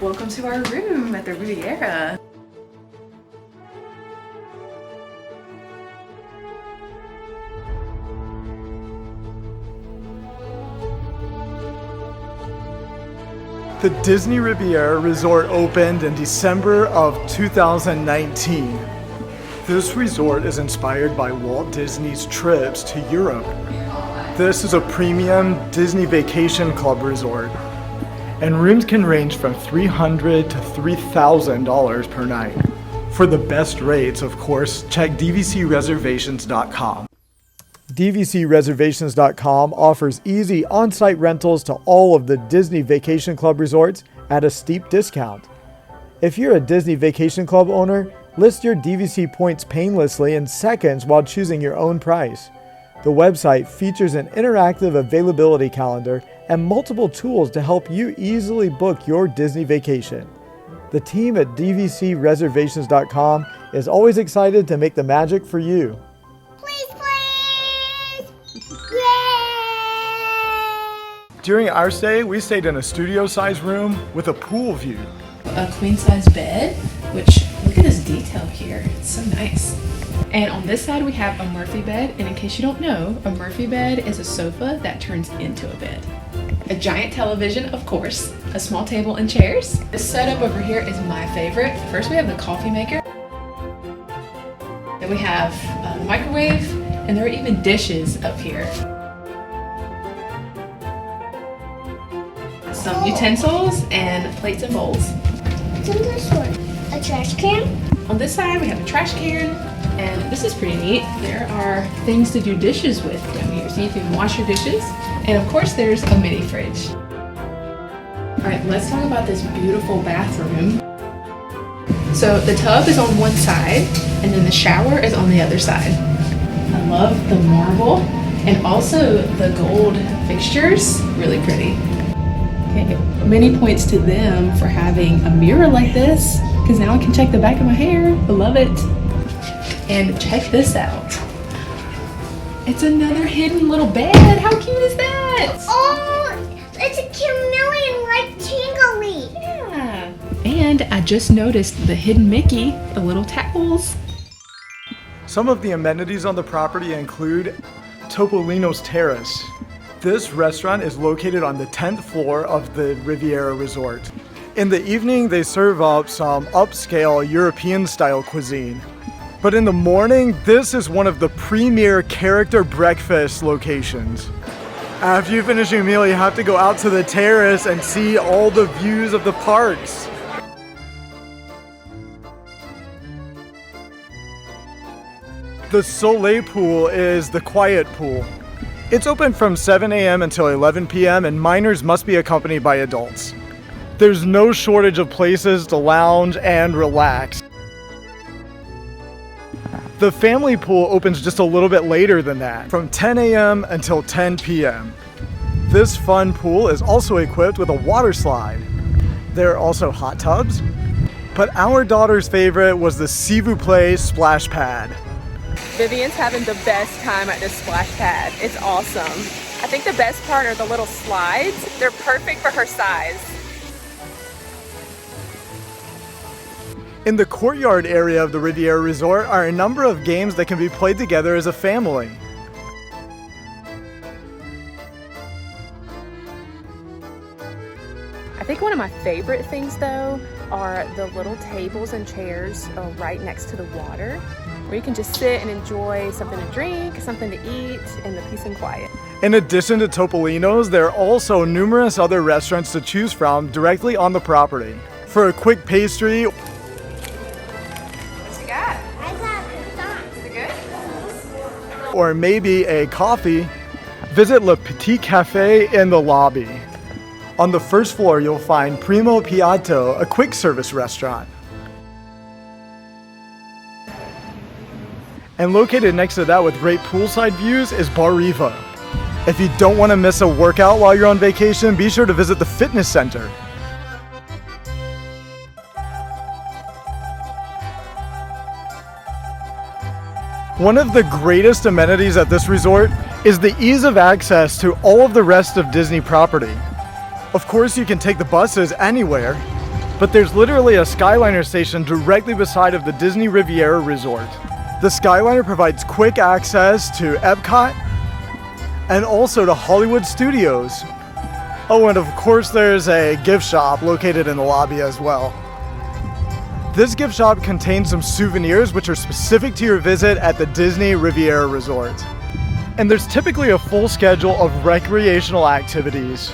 Welcome to our room at the Riviera. The Disney Riviera Resort opened in December of 2019. This resort is inspired by Walt Disney's trips to Europe. This is a premium Disney Vacation Club resort, and rooms can range from $300 to $3,000 per night. For the best rates, of course, check DVCReservations.com. DVCReservations.com offers easy on-site rentals to all of the Disney Vacation Club resorts at a steep discount. If you're a Disney Vacation Club owner, list your DVC points painlessly in seconds while choosing your own price. The website features an interactive availability calendar and multiple tools to help you easily book your Disney vacation. The team at DVCReservations.com is always excited to make the magic for you. During our stay, we stayed in a studio-sized room with a pool view. A queen-size bed, which, look at this detail here. It's so nice. And on this side, we have a Murphy bed. And in case you don't know, a Murphy bed is a sofa that turns into a bed. A giant television, of course, a small table and chairs. This setup over here is my favorite. First, we have the coffee maker. Then we have the microwave, and there are even dishes up here. Some utensils and plates and bowls. What's in this one? A trash can? On this side we have a trash can, and this is pretty neat. There are things to do dishes with down here, so you can wash your dishes. And of course there's a mini fridge. Alright, let's talk about this beautiful bathroom. So the tub is on one side, and then the shower is on the other side. I love the marble, and also the gold fixtures, really pretty. Okay, many points to them for having a mirror like this, because now I can check the back of my hair. I love it. And check this out. It's another hidden little bed. How cute is that? Oh, it's a chameleon like tingly. Yeah. And I just noticed the hidden Mickey, the little towels. Some of the amenities on the property include Topolino's Terrace. This restaurant is located on the 10th floor of the Riviera Resort. In the evening, they serve up some upscale European-style cuisine. But in the morning, this is one of the premier character breakfast locations. After you finish your meal, you have to go out to the terrace and see all the views of the parks. The Soleil pool is the quiet pool. It's open from 7 a.m. until 11 p.m. and minors must be accompanied by adults. There's no shortage of places to lounge and relax. The family pool opens just a little bit later than that, from 10 a.m. until 10 p.m. This fun pool is also equipped with a water slide. There are also hot tubs, but our daughter's favorite was the S'il vous plaît splash pad. Vivian's having the best time at this splash pad. It's awesome. I think the best part are the little slides. They're perfect for her size. In the courtyard area of the Riviera Resort are a number of games that can be played together as a family. I think one of my favorite things though are the little tables and chairs right next to the water, where you can just sit and enjoy something to drink, something to eat in the peace and quiet. In addition to Topolino's, there are also numerous other restaurants to choose from directly on the property. For a quick pastry, What you got? I got croissants. Is it good? or maybe a coffee, visit Le Petit Cafe in the lobby. On the first floor, you'll find Primo Piatto, a quick service restaurant. And located next to that with great poolside views is Barriva. If you don't want to miss a workout while you're on vacation, be sure to visit the fitness center. One of the greatest amenities at this resort is the ease of access to all of the rest of Disney property. Of course, you can take the buses anywhere, But there's literally a skyliner station directly beside of the Disney Riviera Resort. The skyliner provides quick access to Epcot and also to Hollywood Studios. Oh, and of course there's a gift shop located in the lobby as well. This gift shop contains some souvenirs which are specific to your visit at the Disney Riviera Resort. And there's typically a full schedule of recreational activities.